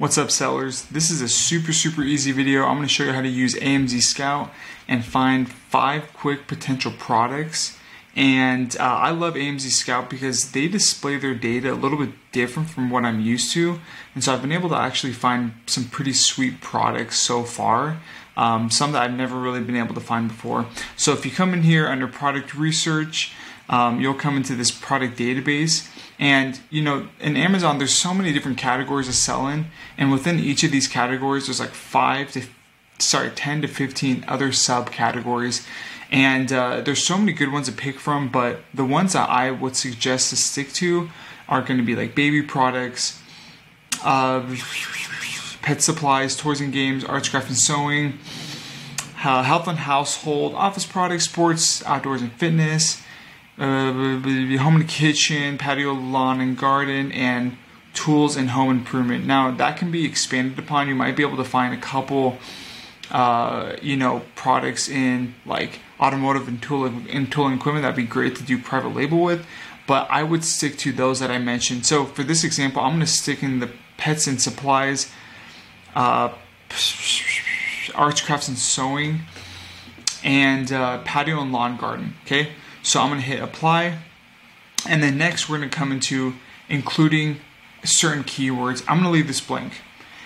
What's up, sellers? This is a super easy video. I'm going to show you how to use AMZ Scout and find 5 quick potential products. And I love AMZ Scout because they display their data a little bit different from what I'm used to. And so I've been able to actually find some pretty sweet products so far. Some that I've never really been able to find before. So if you come in here under product research, you'll come into this product database. And you know, in Amazon, there's so many different categories to sell in, and within each of these categories, there's like 10 to 15 other subcategories. And there's so many good ones to pick from, but the ones that I would suggest to stick to are going to be like baby products, pet supplies, toys and games, arts, craft and sewing, health and household, office products, sports, outdoors and fitness, home and kitchen, patio, lawn and garden, and tools and home improvement. Now that can be expanded upon. You might be able to find a couple products in like automotive and tooling equipment. That'd be great to do private label with, but I would stick to those that I mentioned. So for this example, I'm going to stick in the pets and supplies, arts, crafts and sewing, and patio and lawn garden. Okay, so I'm going to hit apply, and then next we're going to come into including certain keywords. I'm going to leave this blank.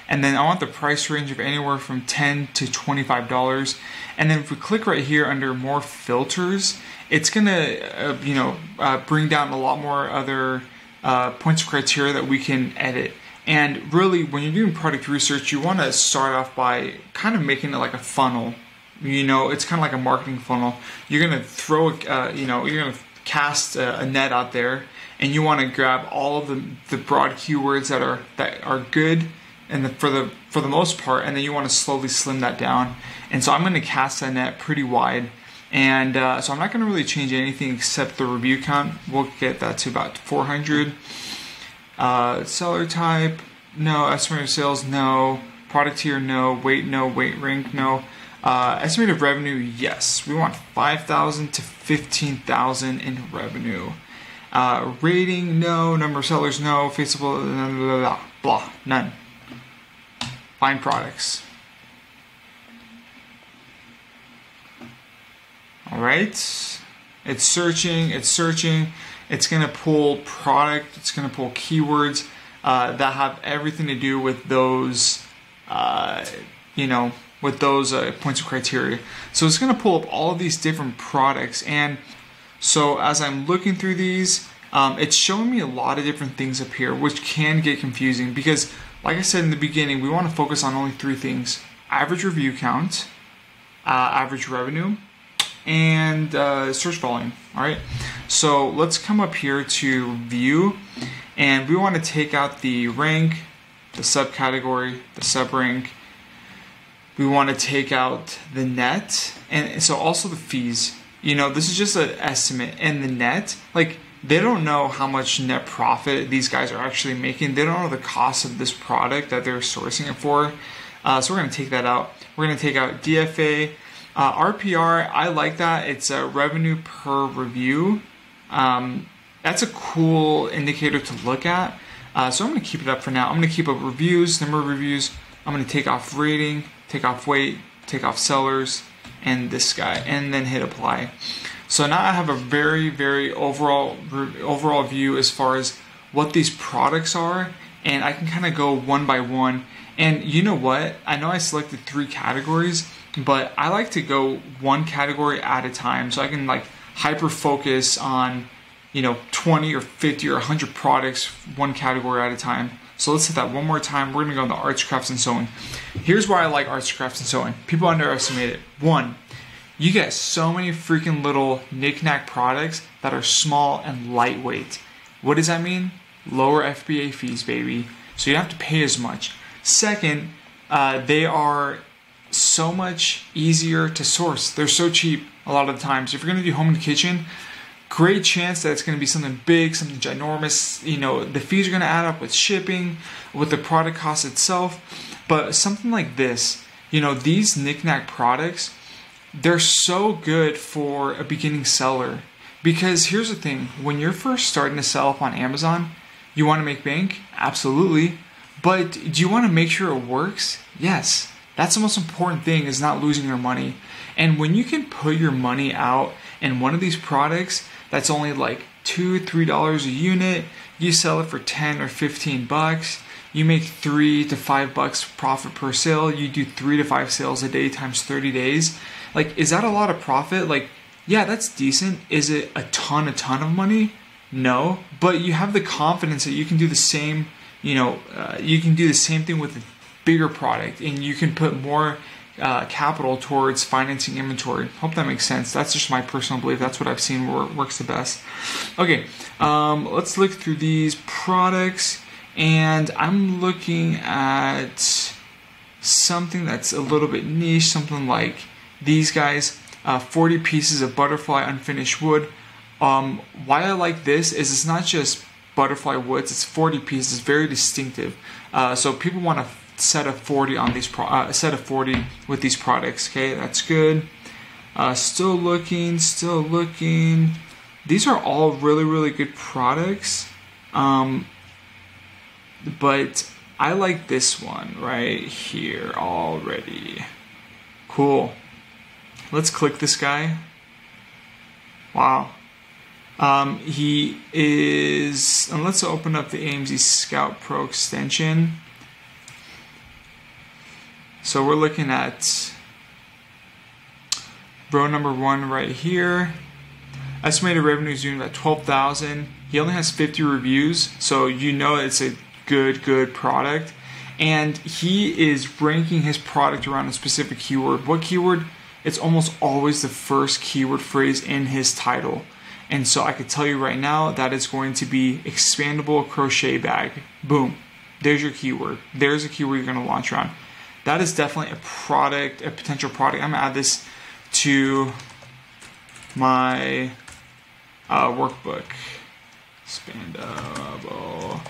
And then I want the price range of anywhere from $10 to $25. And then if we click right here under more filters, it's gonna bring down a lot more other points of criteria that we can edit. And really, when you're doing product research, you want to start off by kind of making it like a funnel. You know, it's kind of like a marketing funnel. You're gonna throw, you're gonna cast a net out there, and you want to grab all of the broad keywords that are good. And for the most part, and then you want to slowly slim that down. And so I'm going to cast that net pretty wide, and so I'm not going to really change anything except the review count. We'll get that to about 400. Seller type, no. Estimated sales, no. Product tier, no. Weight, no. Weight rank, no. Estimated revenue, yes. We want 5,000 to 15,000 in revenue. Rating, no. Number of sellers, no. Faceable, blah, blah, blah, blah, none. Find products. All right, it's searching. It's going to pull product. It's going to pull keywords that have everything to do with those, points of criteria. So it's going to pull up all of these different products. And so as I'm looking through these, it's showing me a lot of different things up here, which can get confusing because, like I said in the beginning, we want to focus on only 3 things: average review count, average revenue, and search volume. All right, so let's come up here to view, and we want to take out the rank, the subcategory, the subrank. We want to take out the net, and so also the fees. You know, this is just an estimate, and the net, like, they don't know how much net profit these guys are actually making. They don't know the cost of this product that they're sourcing it for. So we're going to take that out. We're going to take out DFA. RPR, I like that. It's a revenue per review. That's a cool indicator to look at. So I'm going to keep it up for now. I'm going to keep up reviews, number of reviews. I'm going to take off rating, take off weight, take off sellers, and this guy, and then hit apply. So now I have a very overall view as far as what these products are, and I can kind of go one by one. And you know what? I know I selected 3 categories, but I like to go one category at a time, so I can like hyper focus on 20 or 50 or 100 products, one category at a time. So let's hit that one more time. We're gonna go into arts, crafts, and sewing. Here's why I like arts, crafts, and sewing. People underestimate it. 1, you get so many freaking little knick-knack products that are small and lightweight. What does that mean? Lower FBA fees, baby. So you don't have to pay as much. Second, they are so much easier to source. They're so cheap a lot of the times. If you're going to do home and kitchen, great chance that it's going to be something big, something ginormous. The fees are going to add up with shipping, with the product cost itself. But something like this, these knick-knack products, they're so good for a beginning seller. Because here's the thing, when you're first starting to sell up on Amazon, you want to make bank? Absolutely. But do you want to make sure it works? Yes. That's the most important thing, is not losing your money. And when you can put your money out in one of these products that's only like $2, $3 a unit, you sell it for 10 or 15 bucks, you make $3 to $5 profit per sale, you do 3 to 5 sales a day times 30 days. Like, is that a lot of profit? Like, yeah, that's decent. Is it a ton of money? No, but you have the confidence that you can do the same, you can do the same thing with a bigger product, and you can put more capital towards financing inventory. Hope that makes sense. That's just my personal belief. That's what I've seen works the best. Okay, let's look through these products, and I'm looking at something that's a little bit niche, something like these guys, 40 pieces of butterfly unfinished wood. Why I like this is it's not just butterfly woods, it's 40 pieces, very distinctive. So people want a set of 40 on these set of 40 with these products. Okay, that's good. Still looking. These are all really good products. But I like this one right here already. Cool. Let's click this guy. Wow. He is, and let's open up the AMZ Scout Pro extension. So we're looking at row number 1 right here. Estimated revenue is doing about 12,000. He only has 50 reviews, so you know it's a good product. And he is ranking his product around a specific keyword. What keyword? It's almost always the first keyword phrase in his title. And so I could tell you right now that it's going to be expandable crochet bag. Boom. There's your keyword. There's a keyword you're going to launch around. That is definitely a product, a potential product. I'm going to add this to my workbook. Expandable.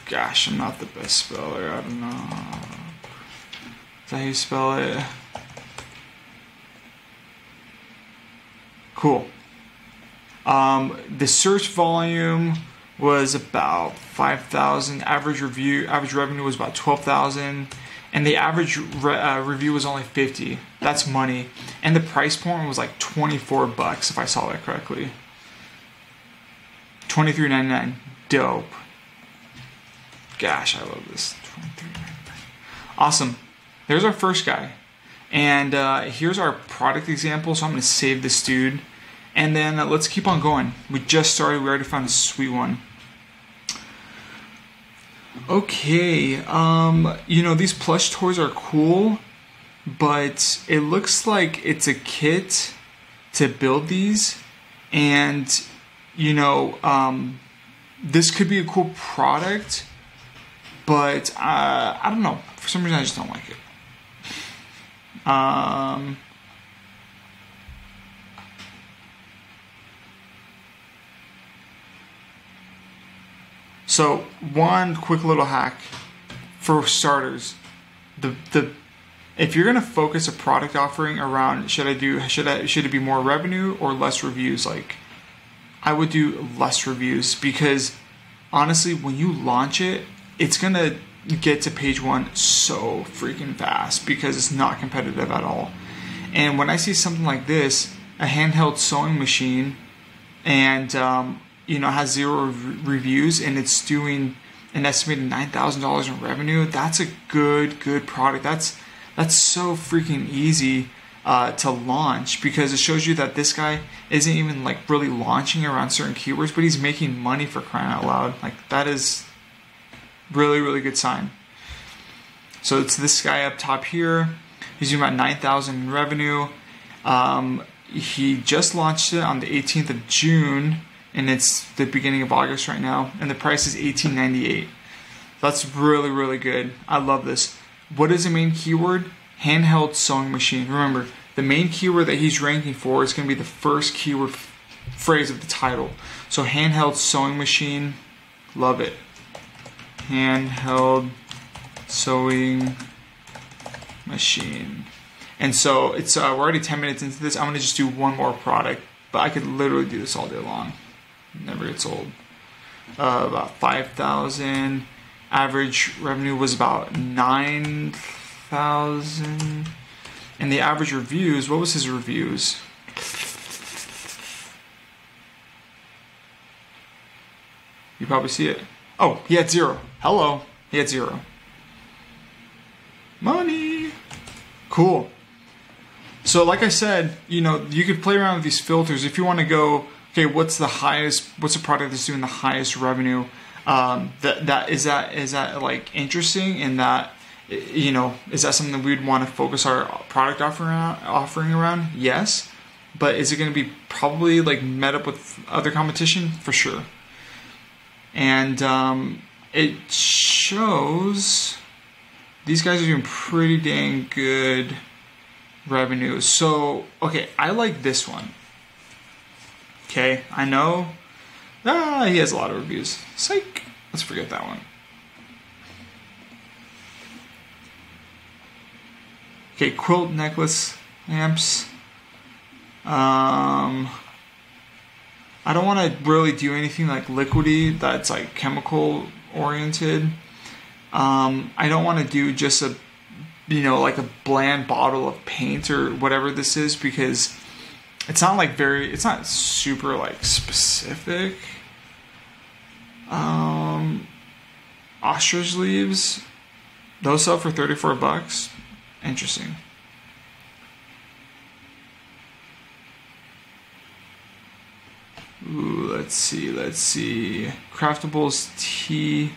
Gosh, I'm not the best speller. I don't know. Is that how you spell it? Cool. The search volume was about 5,000. Average revenue was about 12,000, and the average review was only 50. That's money. And the price point was like 24 bucks, if I saw that correctly. $23.99. Dope. Gosh, I love this. $23.99. Awesome. There's our first guy. And here's our product example. So I'm going to save this dude. And then let's keep on going. We just started. We already found a sweet one. Okay. These plush toys are cool, but it looks like it's a kit to build these. And, this could be a cool product, but I don't know. For some reason, I just don't like it. So one quick little hack for starters, if you're gonna focus a product offering around should it be more revenue or less reviews? Like, I would do less reviews, because honestly, when you launch it, it's gonna get to page 1 so freaking fast because it's not competitive at all. And when I see something like this, a handheld sewing machine, and has 0 reviews, and it's doing an estimated $9,000 in revenue, that's a good product. That's so freaking easy to launch, because it shows you that this guy isn't even like really launching around certain keywords, but he's making money, for crying out loud. Like, that is really good sign. So it's this guy up top here. He's doing about 9,000 in revenue. He just launched it on the 18th of June, and it's the beginning of August right now, and the price is $18.98. That's really good. I love this. What is the main keyword? Handheld sewing machine. Remember, the main keyword that he's ranking for is going to be the first keyword phrase of the title. So handheld sewing machine, love it. Handheld sewing machine. And so it's we're already 10 minutes into this. I'm going to just do one more product, but I could literally do this all day long. Never gets old. About 5,000. Average revenue was about 9,000. And the average reviews, what was his reviews? You probably see it. Oh, he had 0. Hello. He had 0. Money. Cool. So like I said, you know, you could play around with these filters if you want to go, okay, what's the product that's doing the highest revenue? Is that like interesting in that, you know, is that something that we'd want to focus our product offering around? Yes. But is it going to be probably like met up with other competition? For sure. And it shows these guys are doing pretty dang good revenue. So, okay, I like this one. Okay, I know. He has a lot of reviews. Psych. Let's forget that one. Okay, quilt necklace lamps. I don't want to really do anything like liquidy that's like chemical oriented. I don't want to do just a, you know, like a bland bottle of paint or whatever this is, because it's not like it's not super like specific. Ostrich leaves, those sell for $34. Interesting. Ooh, let's see. Craftables tea,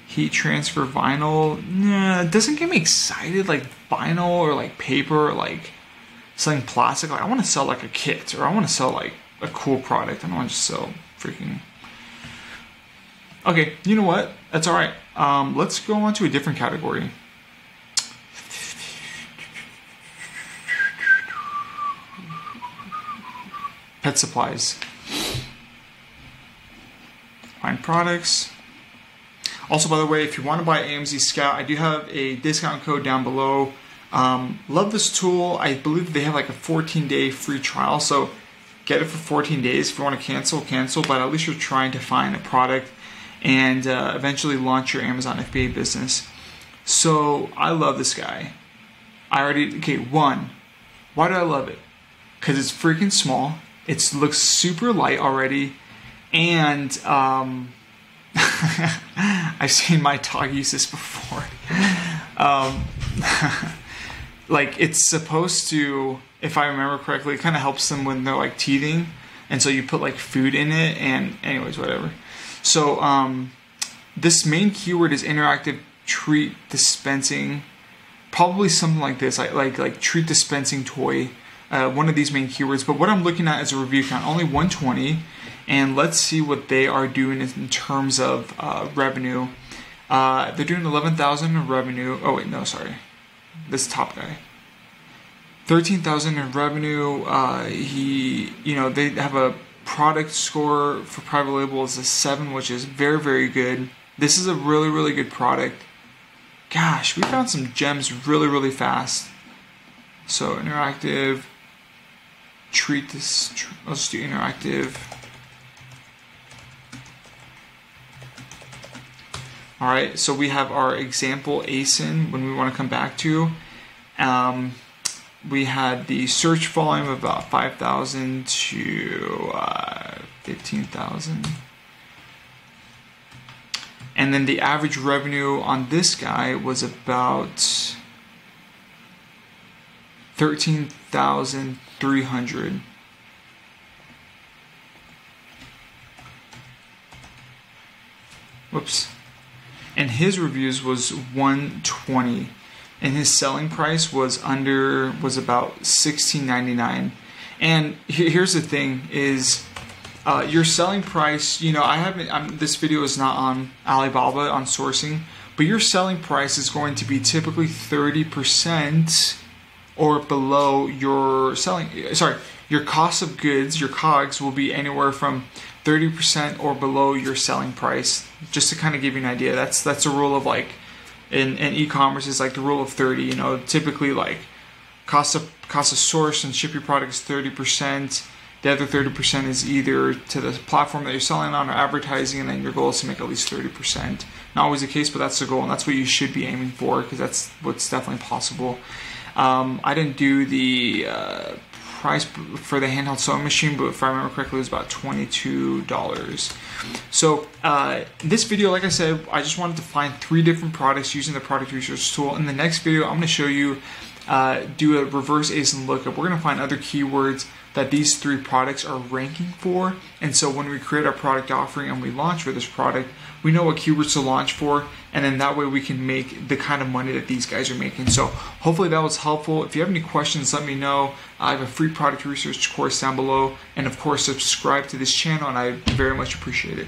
heat transfer vinyl. Nah, it doesn't get me excited like vinyl or like paper or like selling plastic. Like I want to sell like a kit, or I want to sell like a cool product. I don't want to just sell freaking. Okay, you know what? That's all right. Let's go on to a different category. Pet supplies. Find products. Also, by the way, if you want to buy AMZ Scout, I do have a discount code down below. Love this tool. I believe they have like a 14-day free trial, so get it for 14 days. If you want to cancel, but at least you're trying to find a product and eventually launch your Amazon FBA business. So I love this guy. One, why do I love it? Because it's freaking small. It looks super light already, and I've seen my dog use this before. Like it's supposed to, if I remember correctly, it kind of helps them when they're like teething, and so you put like food in it, and anyways, whatever. So this main keyword is interactive treat dispensing, probably something like this, like treat dispensing toy. One of these main keywords, but what I'm looking at is a review count, only 120, and let's see what they are doing in terms of revenue. They're doing 11,000 in revenue. Oh wait, no, sorry, this top guy, 13,000 in revenue. They have a product score for private label is a 7, which is very, very good. This is a really, really good product. Gosh, we found some gems really, really fast. So interactive. Let's do interactive. Alright, so we have our example ASIN when we want to come back to. We had the search volume of about 5,000 to 15,000. And then the average revenue on this guy was about 13,300. Whoops. And his reviews was 120, and his selling price was about $16.99. And here's the thing: is your selling price. You know, this video is not on Alibaba on sourcing, but your selling price is going to be typically 30% or below your your cost of goods, your COGS, will be anywhere from 30% or below your selling price. Just to kind of give you an idea, that's a rule of like in e-commerce is like the rule of 30. You know, typically like cost of source and ship your product is 30%, The other 30% is either to the platform that you're selling on or advertising, and then your goal is to make at least 30%. Not always the case, but that's the goal, and that's what you should be aiming for, because that's what's definitely possible. I didn't do the price for the handheld sewing machine, but if I remember correctly, it was about $22. So this video, like I said, I just wanted to find 3 different products using the product research tool. In the next video, I'm going to show you do a reverse ASIN lookup. We're going to find other keywords that these 3 products are ranking for, and so when we create our product offering and we launch for this product, we know what keywords to launch for, and then that way we can make the kind of money that these guys are making. So hopefully that was helpful. If you have any questions, let me know. I have a free product research course down below, and of course subscribe to this channel, and I very much appreciate it.